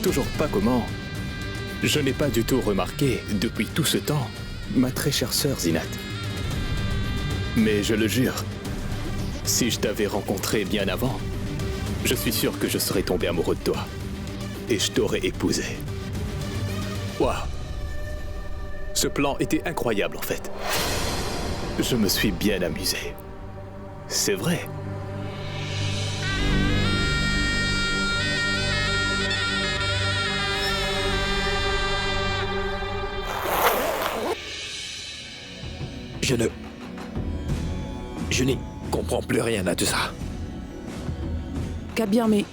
toujours pas comment. Je n'ai pas du tout remarqué, depuis tout ce temps, ma très chère sœur Zinat. Mais je le jure, si je t'avais rencontré bien avant, je suis sûr que je serais tombé amoureux de toi. Et je t'aurais épousé. Waouh! Ce plan était incroyable en fait. Je me suis bien amusé. C'est vrai. Je n'y comprends plus rien à tout ça. Kabir, mais...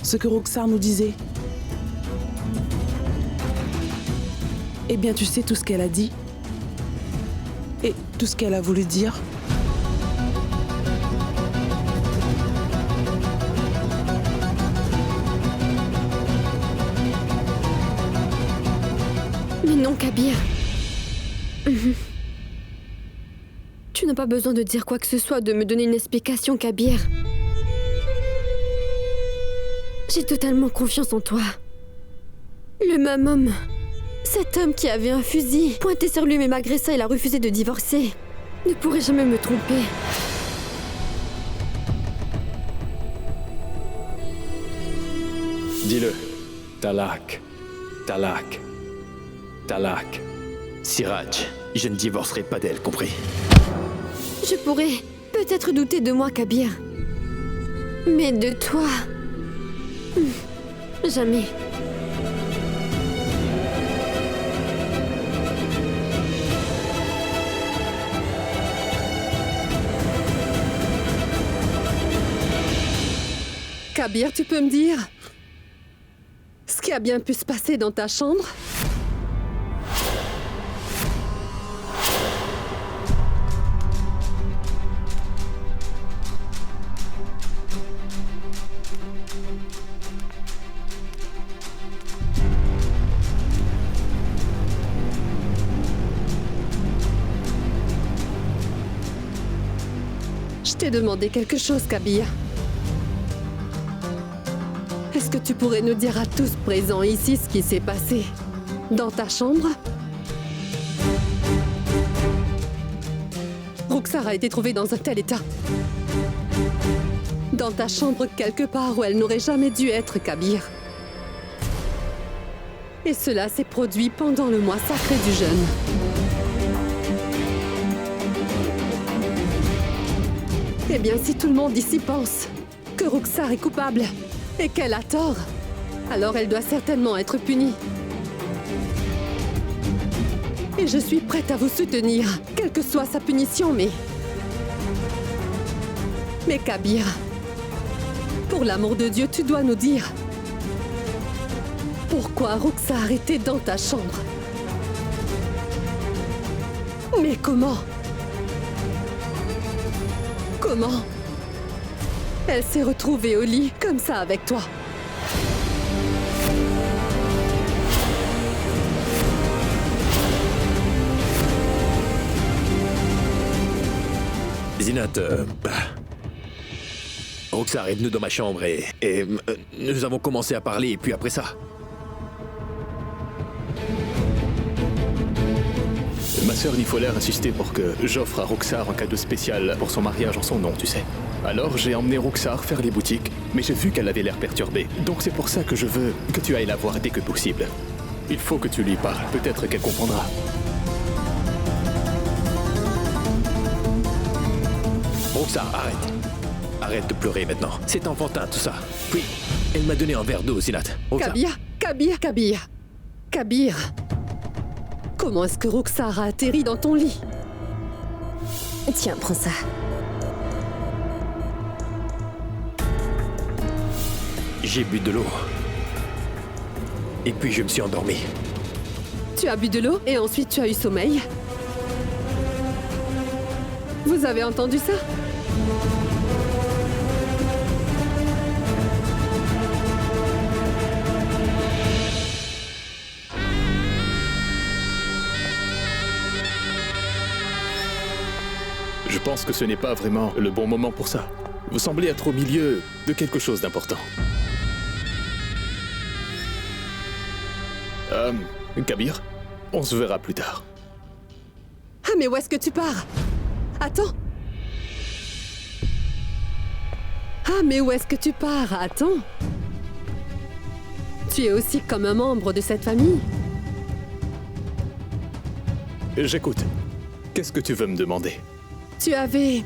ce que Roxar nous disait... Eh bien, tu sais tout ce qu'elle a dit. Et tout ce qu'elle a voulu dire. Mais non, Kabir. Tu n'as pas besoin de dire quoi que ce soit, de me donner une explication, Kabir. J'ai totalement confiance en toi. Le même homme, cet homme qui avait un fusil pointé sur lui mais malgré ça il a refusé de divorcer, ne pourrait jamais me tromper. Dis-le. Talak. Talak. Talak. Siraj, je ne divorcerai pas d'elle, compris? Je pourrais peut-être douter de moi, Kabir. Mais de toi... jamais. Kabir, tu peux me dire ce qui a bien pu se passer dans ta chambre? Je t'ai demandé quelque chose, Kabir. Est-ce que tu pourrais nous dire à tous présents ici ce qui s'est passé dans ta chambre? Roxar a été trouvée dans un tel état. Dans ta chambre quelque part où elle n'aurait jamais dû être, Kabir. Et cela s'est produit pendant le mois sacré du jeûne. Eh bien, si tout le monde ici pense que Roxar est coupable et qu'elle a tort, alors elle doit certainement être punie. Et je suis prête à vous soutenir, quelle que soit sa punition, mais Kabir, pour l'amour de Dieu, tu dois nous dire pourquoi Roxar était dans ta chambre. Mais comment? Comment elle s'est retrouvée au lit comme ça avec toi? Zinat, Roxar est venue dans ma chambre et nous avons commencé à parler et puis après ça... Ma sœur Nifolaire insistait pour que j'offre à Roxar un cadeau spécial pour son mariage en son nom, tu sais. Alors j'ai emmené Roxar faire les boutiques, mais j'ai vu qu'elle avait l'air perturbée. Donc c'est pour ça que je veux que tu ailles la voir dès que possible. Il faut que tu lui parles, peut-être qu'elle comprendra. Roxar, arrête. Arrête de pleurer maintenant. C'est enfantin tout ça. Puis, elle m'a donné un verre d'eau, Zinat. Roxar. Kabir. Comment est-ce que Roxar a atterri dans ton lit? Tiens, prends ça. J'ai bu de l'eau. Et puis je me suis endormi. Tu as bu de l'eau et ensuite tu as eu sommeil? Vous avez entendu ça? Je pense que ce n'est pas vraiment le bon moment pour ça. Vous semblez être au milieu de quelque chose d'important. Kabir, on se verra plus tard. Ah, mais où est-ce que tu pars? Attends. Ah, mais où est-ce que tu pars? Attends. Tu es aussi comme un membre de cette famille. J'écoute. Qu'est-ce que tu veux me demander? Tu avais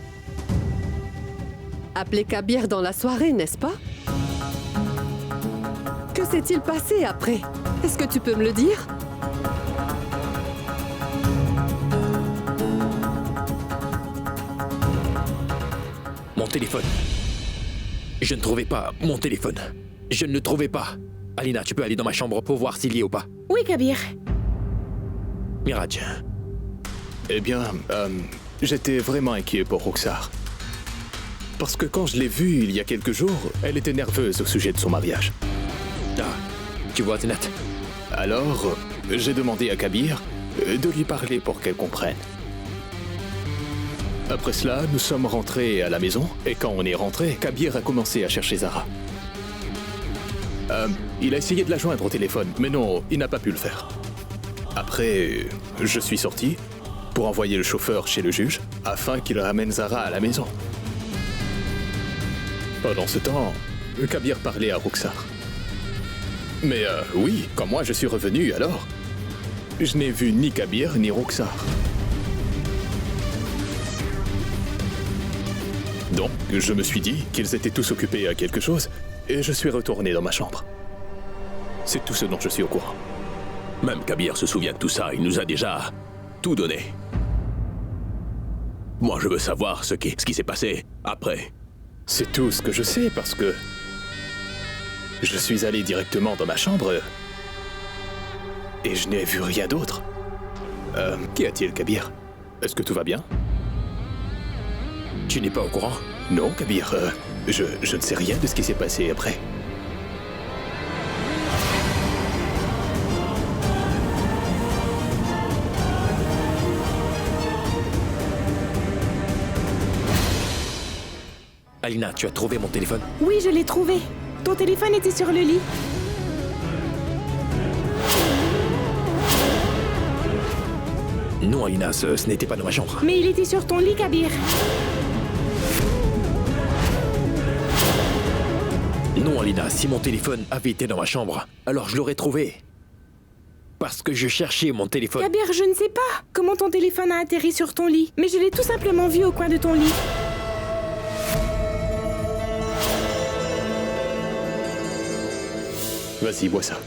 appelé Kabir dans la soirée, n'est-ce pas? Que s'est-il passé après? Est-ce que tu peux me le dire? Mon téléphone. Je ne trouvais pas mon téléphone. Je ne le trouvais pas. Alina, tu peux aller dans ma chambre pour voir s'il y est ou pas. Oui, Kabir. Miraj. Eh bien, j'étais vraiment inquiet pour Roxar. Parce que quand je l'ai vue il y a quelques jours, elle était nerveuse au sujet de son mariage. Ah, tu vois, Zinat. Alors, j'ai demandé à Kabir de lui parler pour qu'elle comprenne. Après cela, nous sommes rentrés à la maison, et quand on est rentré, Kabir a commencé à chercher Zara. Il a essayé de la joindre au téléphone, mais non, il n'a pas pu le faire. Après, je suis sorti pour envoyer le chauffeur chez le juge afin qu'il ramène Zara à la maison. Pendant ce temps, Kabir parlait à Roxar. Mais oui, quand moi je suis revenu, alors, je n'ai vu ni Kabir ni Roxar. Donc, je me suis dit qu'ils étaient tous occupés à quelque chose et je suis retourné dans ma chambre. C'est tout ce dont je suis au courant. Même Kabir se souvient de tout ça. Il nous a déjà tout donné. Moi, je veux savoir ce qui s'est passé après. C'est tout ce que je sais parce que je suis allé directement dans ma chambre et je n'ai vu rien d'autre. Qu'y a-t-il, Kabir? Est-ce que tout va bien? Tu n'es pas au courant? Non, Kabir, je ne sais rien de ce qui s'est passé après. Alina, tu as trouvé mon téléphone? Oui, je l'ai trouvé. Ton téléphone était sur le lit. Non, Alina, ce n'était pas dans ma chambre. Mais il était sur ton lit, Kabir. Non, Alina, si mon téléphone avait été dans ma chambre, alors je l'aurais trouvé. Parce que je cherchais mon téléphone. Kabir, je ne sais pas comment ton téléphone a atterri sur ton lit, mais je l'ai tout simplement vu au coin de ton lit. Vas-y, bois ça.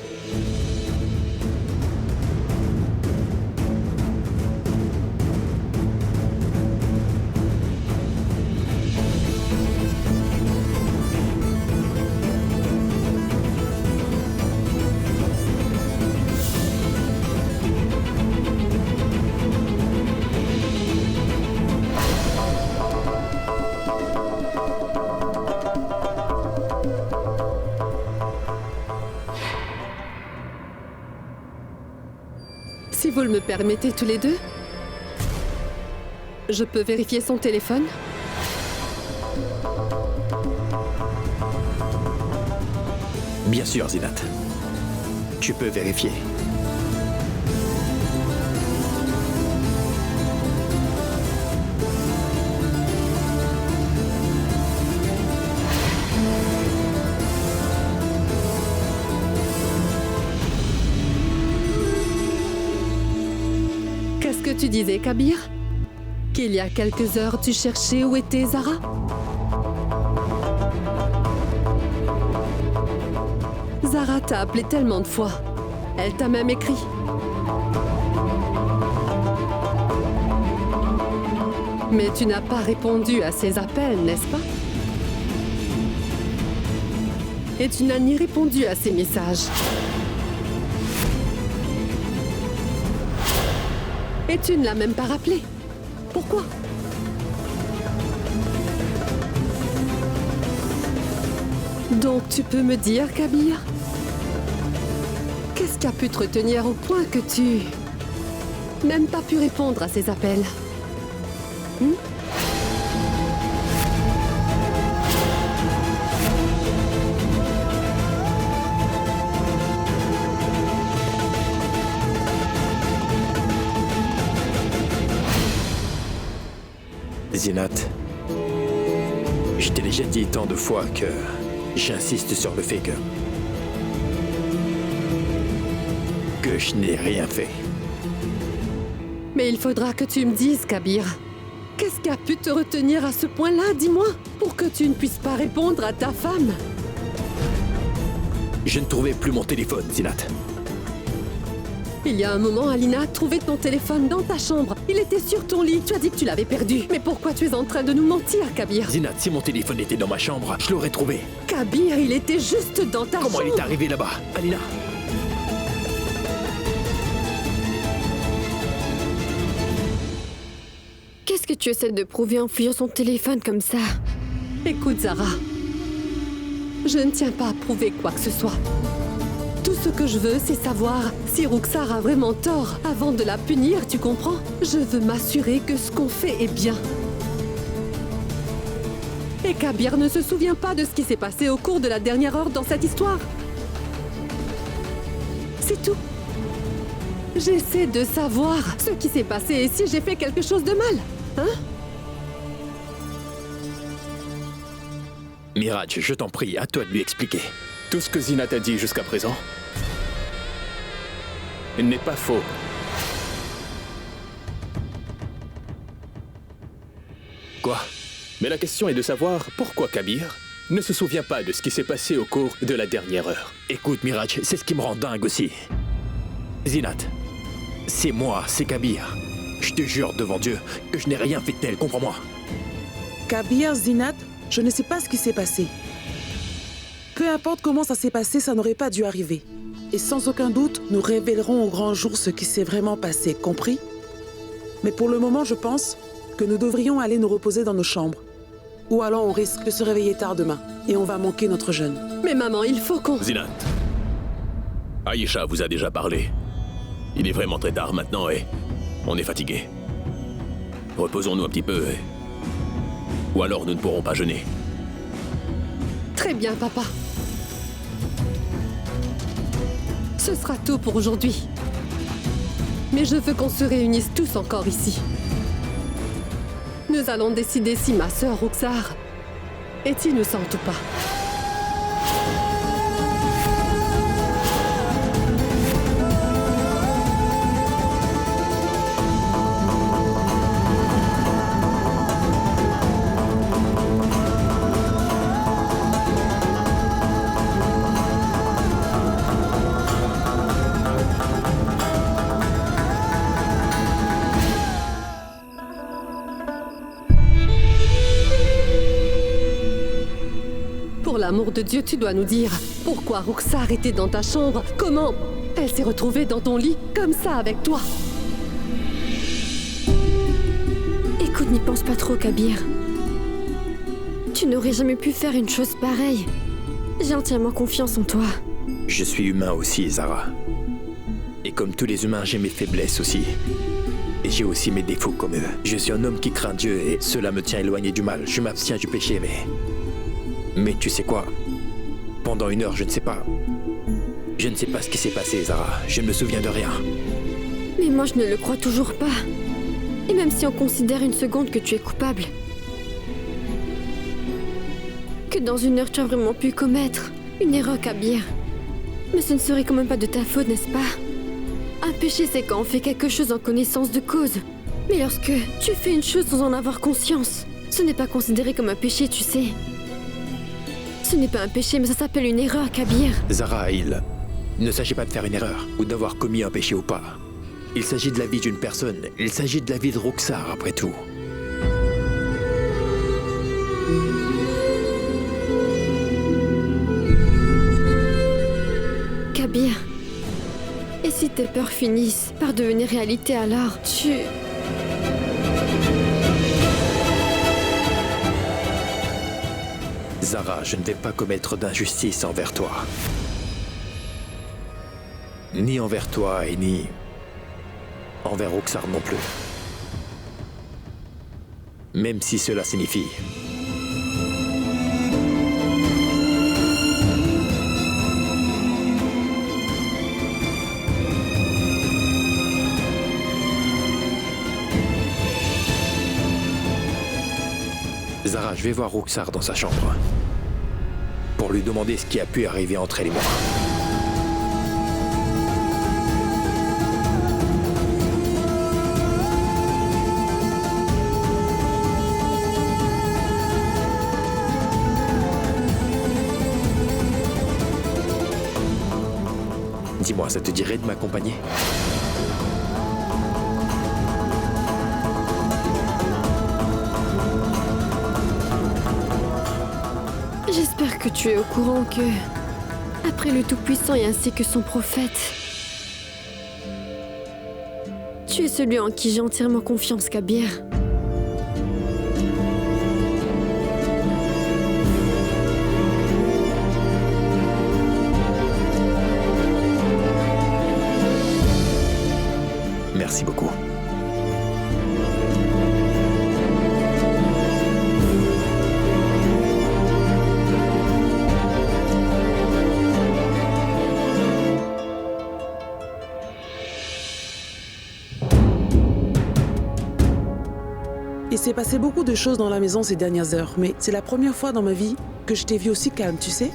Si vous le me permettez tous les deux, je peux vérifier son téléphone? Bien sûr, Zinat. Tu peux vérifier. Qu'est-ce que tu disais, Kabir? Qu'il y a quelques heures, tu cherchais où était Zara? Zara t'a appelé tellement de fois. Elle t'a même écrit. Mais tu n'as pas répondu à ses appels, n'est-ce pas? Et tu n'as ni répondu à ses messages. Et tu ne l'as même pas rappelé. Pourquoi? Donc tu peux me dire, Kabir, qu'est-ce qui a pu te retenir au point que tu n'as même pas pu répondre à ses appels? Zinat, je t'ai déjà dit tant de fois que j'insiste sur le fait que je n'ai rien fait. Mais il faudra que tu me dises, Kabir. Qu'est-ce qui a pu te retenir à ce point-là, dis-moi, pour que tu ne puisses pas répondre à ta femme? Je ne trouvais plus mon téléphone, Zinat. Il y a un moment, Alina a trouvé ton téléphone dans ta chambre. Il était sur ton lit. Tu as dit que tu l'avais perdu. Mais pourquoi tu es en train de nous mentir, Kabir? Zinat, si mon téléphone était dans ma chambre, je l'aurais trouvé. Kabir, il était juste dans ta chambre. Comment il est arrivé là-bas, Alina? Qu'est-ce que tu essaies de prouver en fouillant son téléphone comme ça? Écoute, Zara. Je ne tiens pas à prouver quoi que ce soit. Tout ce que je veux, c'est savoir si Rukhsar a vraiment tort avant de la punir, tu comprends? Je veux m'assurer que ce qu'on fait est bien. Et Kabir ne se souvient pas de ce qui s'est passé au cours de la dernière heure dans cette histoire. C'est tout. J'essaie de savoir ce qui s'est passé et si j'ai fait quelque chose de mal, hein? Miraj, je t'en prie, à toi de lui expliquer. Tout ce que Zinat a dit jusqu'à présent n'est pas faux. Quoi? Mais la question est de savoir pourquoi Kabir ne se souvient pas de ce qui s'est passé au cours de la dernière heure. Écoute, Miraj, c'est ce qui me rend dingue aussi. Zinat, c'est moi, c'est Kabir. Je te jure devant Dieu que je n'ai rien fait de tel, comprends-moi. Kabir, Zinat, je ne sais pas ce qui s'est passé. Peu importe comment ça s'est passé, ça n'aurait pas dû arriver. Et sans aucun doute, nous révélerons au grand jour ce qui s'est vraiment passé, compris? Mais pour le moment, je pense que nous devrions aller nous reposer dans nos chambres. Ou alors on risque de se réveiller tard demain, et on va manquer notre jeune. Mais maman, il faut qu'on... Zinat, Aïcha vous a déjà parlé. Il est vraiment très tard maintenant et on est fatigué. Reposons-nous un petit peu et... Ou alors nous ne pourrons pas jeûner. Très bien, papa. Ce sera tout pour aujourd'hui. Mais je veux qu'on se réunisse tous encore ici. Nous allons décider si ma sœur Rukhsar est innocente ou pas. Pour l'amour de Dieu, tu dois nous dire pourquoi Rukhsar était dans ta chambre, comment elle s'est retrouvée dans ton lit, comme ça, avec toi. Écoute, n'y pense pas trop, Kabir. Tu n'aurais jamais pu faire une chose pareille. J'ai entièrement confiance en toi. Je suis humain aussi, Zara. Et comme tous les humains, j'ai mes faiblesses aussi. Et j'ai aussi mes défauts comme eux. Je suis un homme qui craint Dieu et cela me tient éloigné du mal. Je m'abstiens du péché, mais tu sais quoi? Pendant une heure, je ne sais pas. Je ne sais pas ce qui s'est passé, Zara. Je ne me souviens de rien. Mais moi, je ne le crois toujours pas. Et même si on considère une seconde que tu es coupable, que dans une heure, tu as vraiment pu commettre une erreur, Kabir. Mais ce ne serait quand même pas de ta faute, n'est-ce pas? Un péché, c'est quand on fait quelque chose en connaissance de cause. Mais lorsque tu fais une chose sans en avoir conscience, ce n'est pas considéré comme un péché, tu sais. Ce n'est pas un péché, mais ça s'appelle une erreur, Kabir. Zara, il ne s'agit pas de faire une erreur ou d'avoir commis un péché ou pas. Il s'agit de la vie d'une personne. Il s'agit de la vie de Rukhsar, après tout. Kabir, et si tes peurs finissent par devenir réalité, alors tu... Zara, je ne vais pas commettre d'injustice envers toi. Ni envers toi et ni envers Rukhsar non plus. Même si cela signifie Zara, je vais voir Roxar dans sa chambre. Pour lui demander ce qui a pu arriver entre elle et moi. Dis-moi, ça te dirait de m'accompagner? J'espère que tu es au courant que, après le Tout-Puissant et ainsi que son prophète, tu es celui en qui j'ai entièrement confiance, Kabir. Merci beaucoup. Il s'est passé beaucoup de choses dans la maison ces dernières heures, mais c'est la première fois dans ma vie que je t'ai vu aussi calme, tu sais?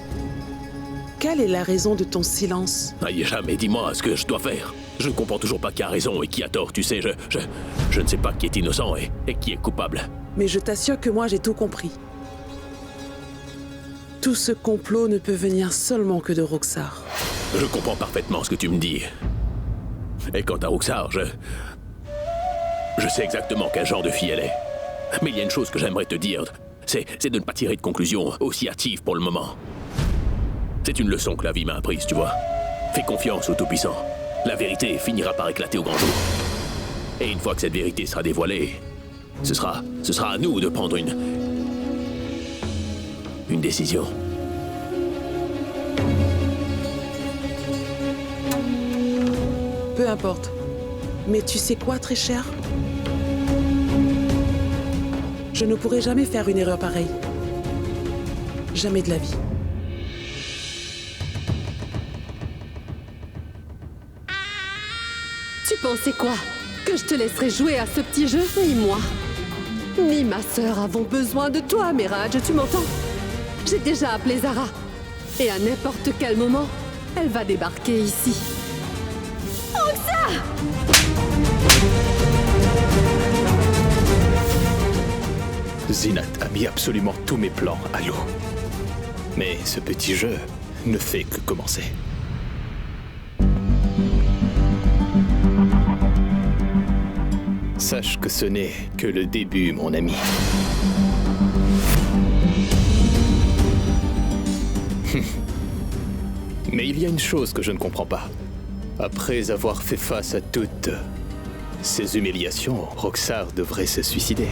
Quelle est la raison de ton silence? Aïcha, mais dis-moi ce que je dois faire. Je ne comprends toujours pas qui a raison et qui a tort, tu sais, je ne sais pas qui est innocent et qui est coupable. Mais je t'assure que moi j'ai tout compris. Tout ce complot ne peut venir seulement que de Roxar. Je comprends parfaitement ce que tu me dis. Et quant à Roxar, je sais exactement quel genre de fille elle est. Mais il y a une chose que j'aimerais te dire, c'est de ne pas tirer de conclusions aussi hâtives pour le moment. C'est une leçon que la vie m'a apprise, tu vois. Fais confiance au Tout-Puissant. La vérité finira par éclater au grand jour. Et une fois que cette vérité sera dévoilée, ce sera à nous de prendre une décision. Peu importe. Mais tu sais quoi, très cher? Je ne pourrai jamais faire une erreur pareille. Jamais de la vie. Tu pensais quoi? Que je te laisserais jouer à ce petit jeu? Ni moi, ni ma sœur avons besoin de toi, Mirage, tu m'entends? J'ai déjà appelé Zara. Et à n'importe quel moment, elle va débarquer ici. Zinat a mis absolument tous mes plans à l'eau. Mais ce petit jeu ne fait que commencer. Sache que ce n'est que le début, mon ami. Mais il y a une chose que je ne comprends pas. Après avoir fait face à toutes ces humiliations, Roxar devrait se suicider.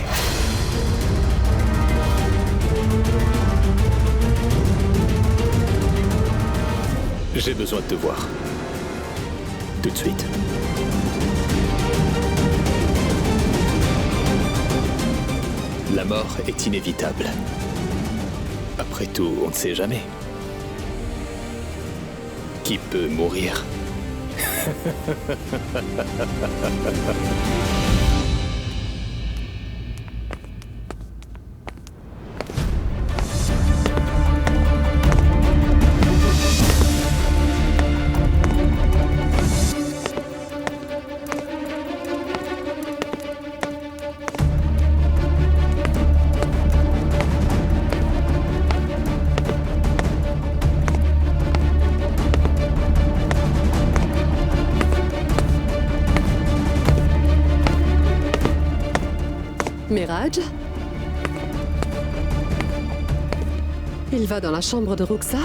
J'ai besoin de te voir. Tout de suite. La mort est inévitable. Après tout, on ne sait jamais. Qui peut mourir? Mirage? Il va dans la chambre de Roxar?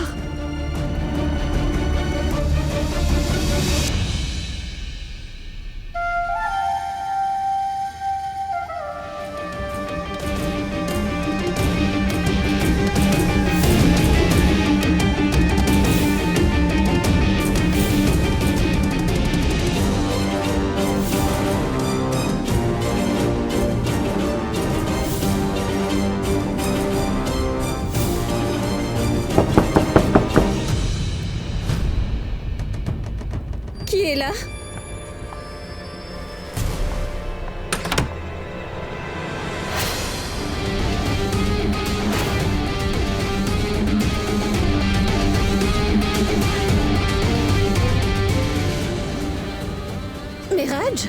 Mais Raj?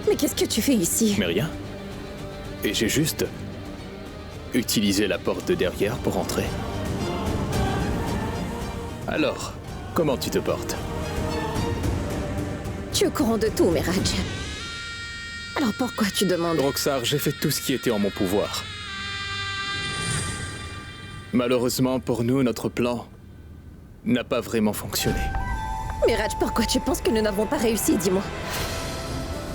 Mais qu'est-ce que tu fais ici? Mais rien. Et j'ai juste utilisé la porte de derrière pour entrer. Alors, comment tu te portes? Tu es au courant de tout, mais Raj. Alors pourquoi tu demandes? Roxar, j'ai fait tout ce qui était en mon pouvoir. Malheureusement pour nous, notre plan n'a pas vraiment fonctionné. Mais Raj, pourquoi tu penses que nous n'avons pas réussi, dis-moi?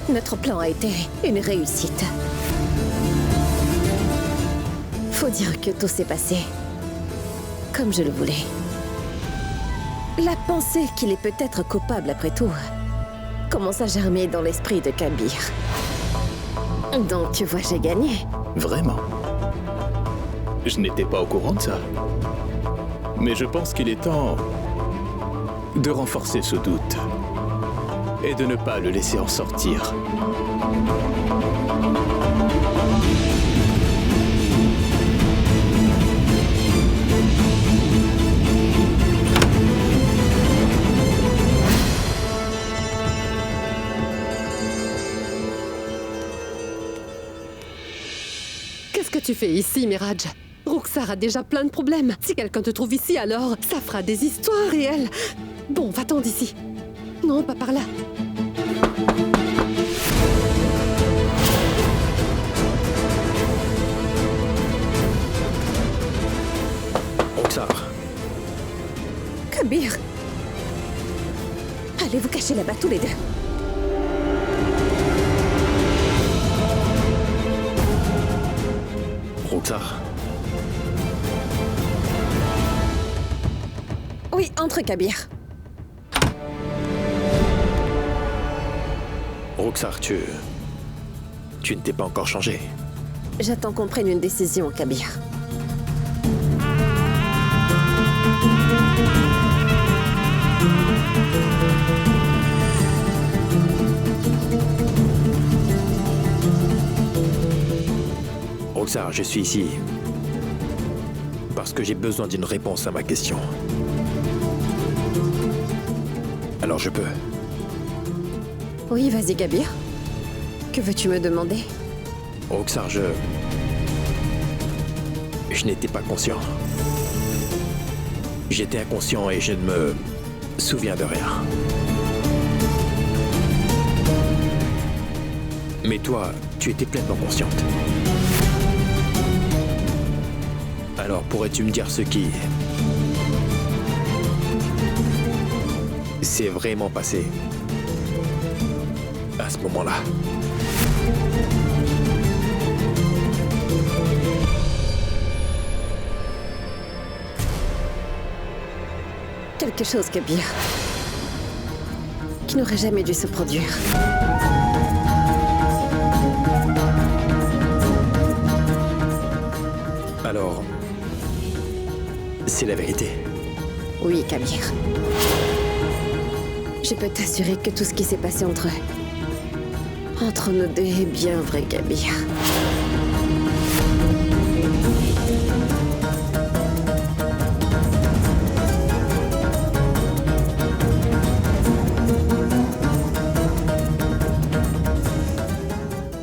Notre plan a été une réussite. Faut dire que tout s'est passé comme je le voulais. La pensée qu'il est peut-être coupable après tout commence à germer dans l'esprit de Kabir. Donc tu vois, j'ai gagné. Vraiment? Je n'étais pas au courant de ça. Mais je pense qu'il est temps de renforcer ce doute et de ne pas le laisser en sortir. Qu'est-ce que tu fais ici, Miraj? Roxar a déjà plein de problèmes. Si quelqu'un te trouve ici, alors ça fera des histoires et elle... Bon, va-t'en d'ici. Non, pas par là. Roxar, Kabir! Allez vous cacher là-bas tous les deux. Roxar, Oui, entre Kabir. Roxar, tu ne t'es pas encore changé. J'attends qu'on prenne une décision, Kabir. Roxar, je suis ici parce que j'ai besoin d'une réponse à ma question. Alors je peux. Oui, vas-y, Kabir. Que veux-tu me demander? Roxar, je n'étais pas conscient. J'étais inconscient et je ne me souviens de rien. Mais toi, tu étais pleinement consciente. Alors pourrais-tu me dire ce qui s'est vraiment passé à ce moment-là? Quelque chose, Kabir, qui n'aurait jamais dû se produire. Alors, c'est la vérité. Oui, Kabir. Je peux t'assurer que tout ce qui s'est passé entre nous deux est bien vrai, Kabir.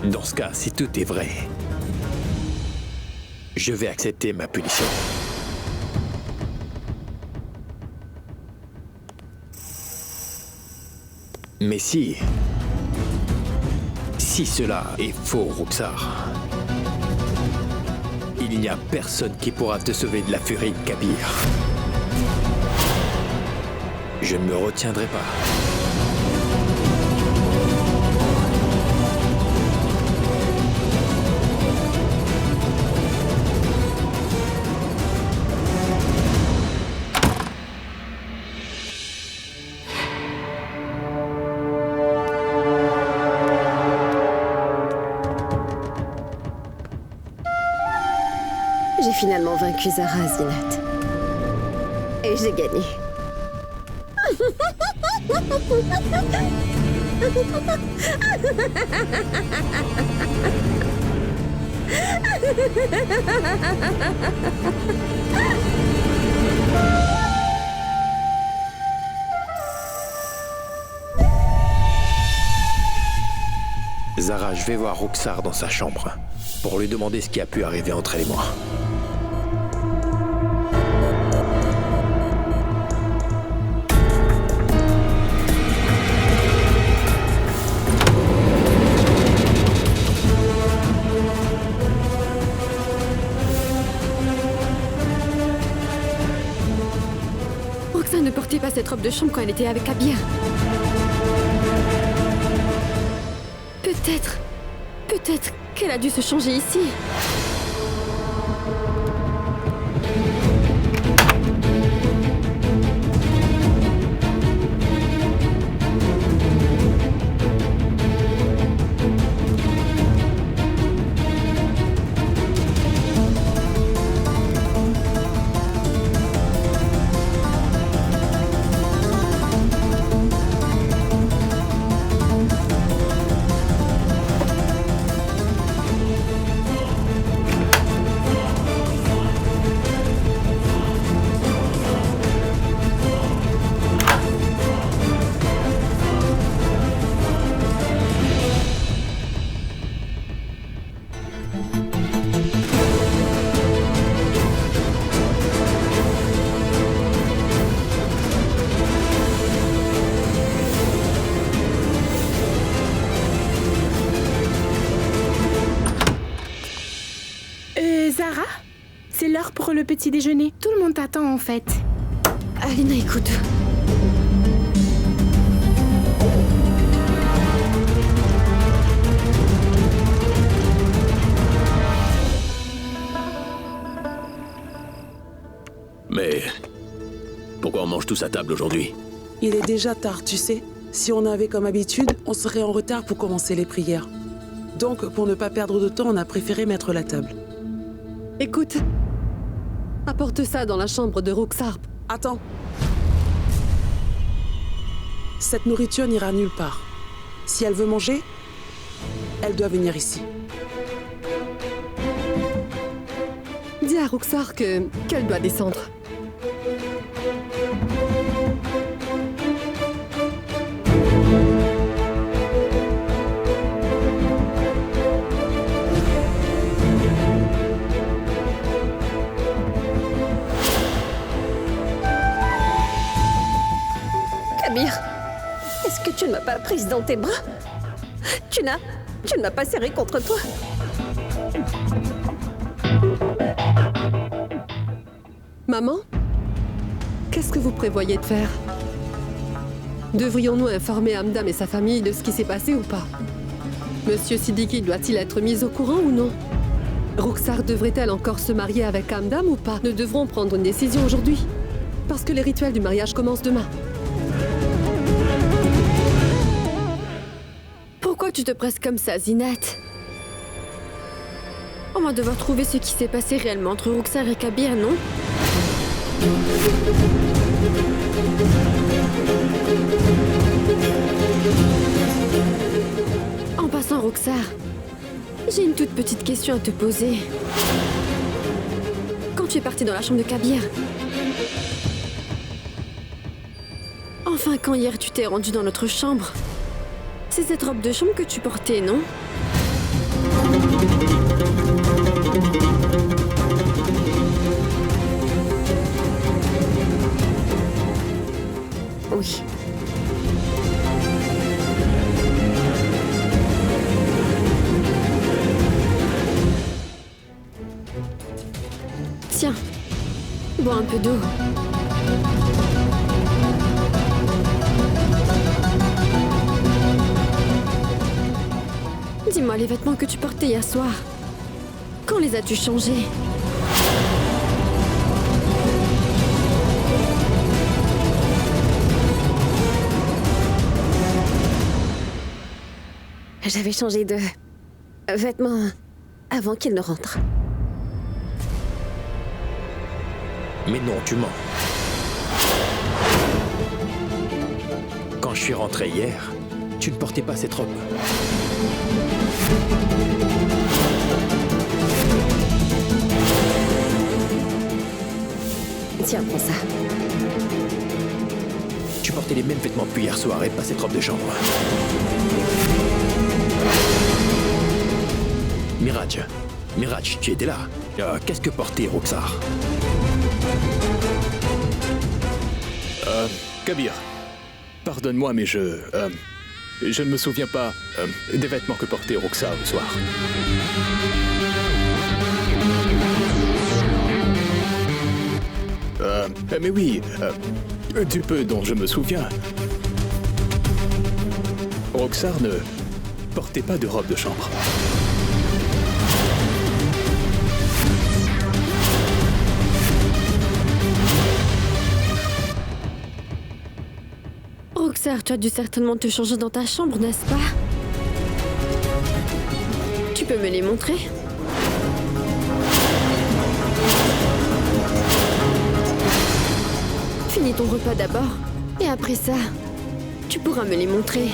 Dans ce cas, si tout est vrai, je vais accepter ma punition. Mais si cela est faux, Roxar, il n'y a personne qui pourra te sauver de la furie de Kabir. Je ne me retiendrai pas. J'ai finalement vaincu Zara, Zinat. Et j'ai gagné. Zara, je vais voir Roxar dans sa chambre pour lui demander ce qui a pu arriver entre elle et moi. Roxane ne portait pas cette robe de chambre quand elle était avec Kabir. Peut-être qu'elle a dû se changer ici. Zara, c'est l'heure pour le petit déjeuner. Tout le monde t'attend en fait. Alina, écoute. Mais pourquoi on mange tous à table aujourd'hui? Il est déjà tard, tu sais. Si on avait comme habitude, on serait en retard pour commencer les prières. Donc, pour ne pas perdre de temps, on a préféré mettre la table. Écoute, apporte ça dans la chambre de Roxar. Attends. Cette nourriture n'ira nulle part. Si elle veut manger, elle doit venir ici. Dis à Roxar qu'elle doit descendre. Kabir, est-ce que tu ne m'as pas prise dans tes bras? Tu ne m'as pas serré contre toi? Maman, qu'est-ce que vous prévoyez de faire? Devrions-nous informer Hamdam et sa famille de ce qui s'est passé ou pas? Monsieur Siddiqui doit-il être mis au courant ou non? Roxar devrait-elle encore se marier avec Hamdam ou pas? Nous devrons prendre une décision aujourd'hui. Parce que les rituels du mariage commencent demain. Pourquoi tu te presses comme ça, Zinat? On va devoir trouver ce qui s'est passé réellement entre Roxar et Kabir, non? En passant, Roxar, j'ai une toute petite question à te poser. Quand tu es partie dans la chambre de Kabir, enfin, quand hier tu t'es rendue dans notre chambre, c'est cette robe de chambre que tu portais, non? Oui. Tiens, bois un peu d'eau. Dis-moi, les vêtements que tu portais hier soir, quand les as-tu changés? J'avais changé de vêtements avant qu'il ne rentre. Mais non, tu mens. Quand je suis rentré hier, tu ne portais pas cette robe. Tiens, prends ça. Tu portais les mêmes vêtements depuis hier soir et pas cette robe de chambre. Miraj, tu étais là. Qu'est-ce que portait Roxar? Kabir, pardonne-moi, mais je ne me souviens pas des vêtements que portait Roxar le soir. Mais oui, du peu dont je me souviens, Roxar ne portait pas de robe de chambre. Roxar, tu as dû certainement te changer dans ta chambre, n'est-ce pas? Tu peux me les montrer? Finis ton repas d'abord, et après ça, tu pourras me les montrer.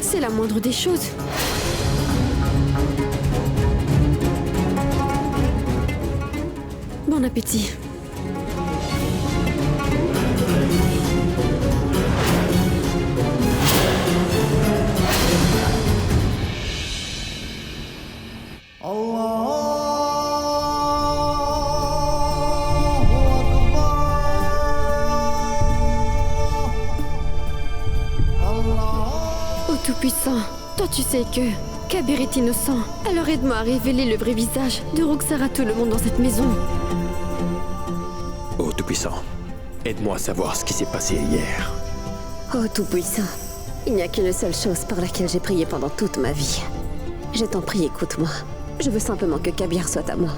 C'est la moindre des choses. Bon appétit. Tout-Puissant, toi tu sais que Kabir est innocent. Alors aide-moi à révéler le vrai visage de Roxar à tout le monde dans cette maison. Oh Tout-Puissant, aide-moi à savoir ce qui s'est passé hier. Oh Tout-Puissant, il n'y a qu'une seule chose par laquelle j'ai prié pendant toute ma vie. Je t'en prie, écoute-moi. Je veux simplement que Kabir soit à moi.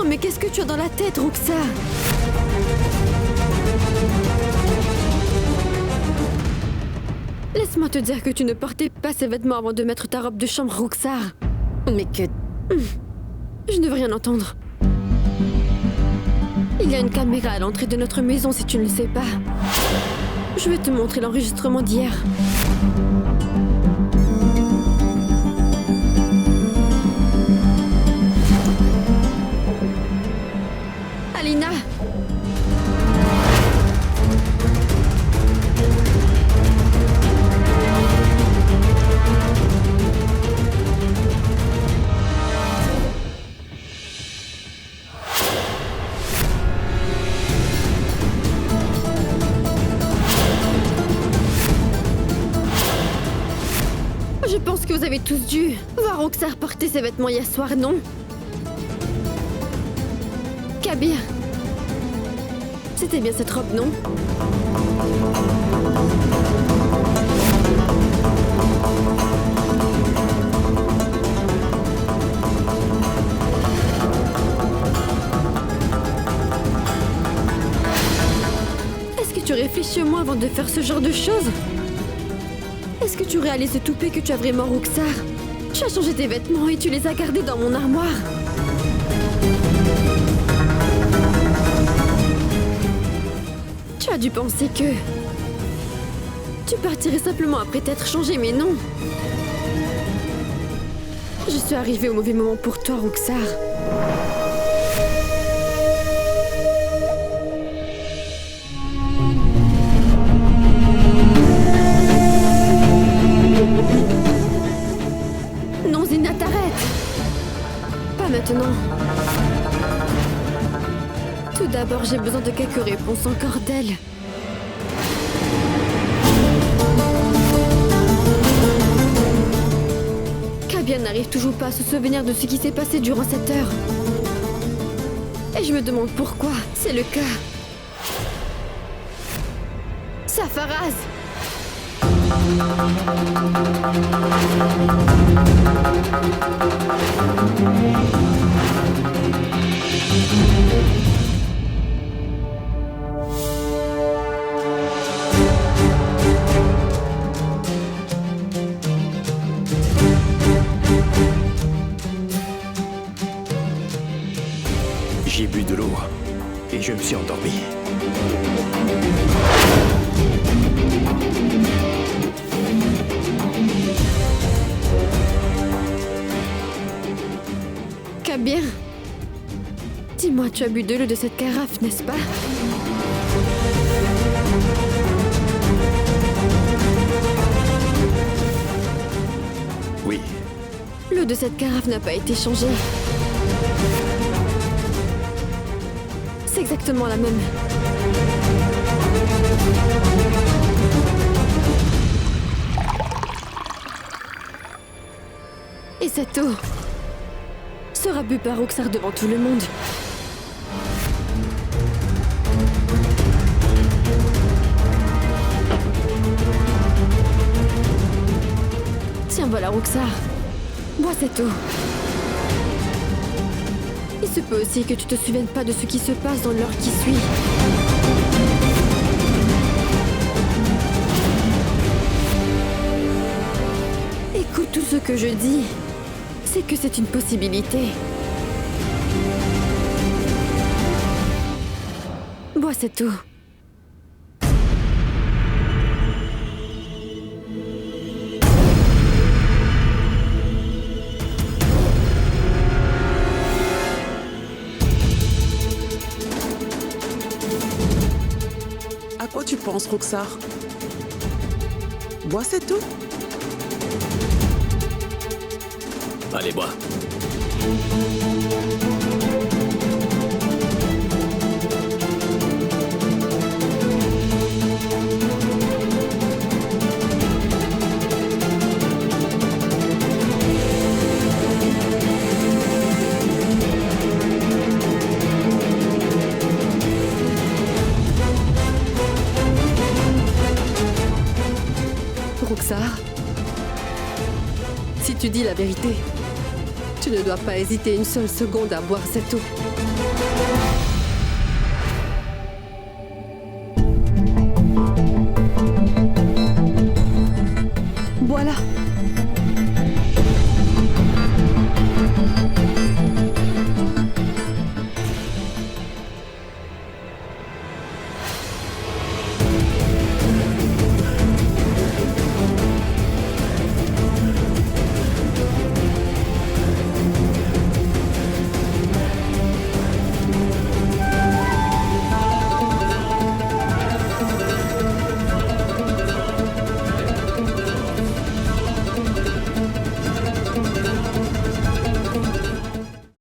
Mais qu'est-ce que tu as dans la tête, Roxar? Laisse-moi te dire que tu ne portais pas ces vêtements avant de mettre ta robe de chambre, Roxar. Mais que... Je ne veux rien entendre. Il y a une caméra à l'entrée de notre maison si tu ne le sais pas. Je vais te montrer l'enregistrement d'hier. Alina! Je pense que vous avez tous dû voir Roxar porter ses vêtements hier soir, non? Kabir, c'était bien cette robe, non? Est-ce que tu réfléchis au moins avant de faire ce genre de choses? Est-ce que tu réalises tout peu que tu as vraiment Roxar? Tu as changé tes vêtements et tu les as gardés dans mon armoire. Tu as dû penser que... tu partirais simplement après t'être changé, mais non. Je suis arrivée au mauvais moment pour toi, Roxar. Non, Zina, t'arrête. Pas maintenant. Tout d'abord, j'ai besoin de quelques réponses encore d'elle. Kabir n'arrive toujours pas à se souvenir de ce qui s'est passé durant cette heure. Et je me demande pourquoi c'est le cas. Safaraz! J'ai bu de l'eau et je me suis endormi. Kabir, dis-moi, tu as bu de l'eau de cette carafe, n'est-ce pas? Oui, L'eau de cette carafe n'a pas été changée. C'est exactement la même. Et cette eau sera bue par Roxar devant tout le monde. Tiens, voilà Roxar. Bois cette eau. Il se peut aussi que tu te souviennes pas de ce qui se passe dans l'heure qui suit. Écoute tout ce que je dis. C'est que c'est une possibilité. Bois cette eau. À quoi tu penses, Roxar? Bois cette eau? Allez, bois. Roxar, si tu dis la vérité, tu ne dois pas hésiter une seule seconde à boire cette eau.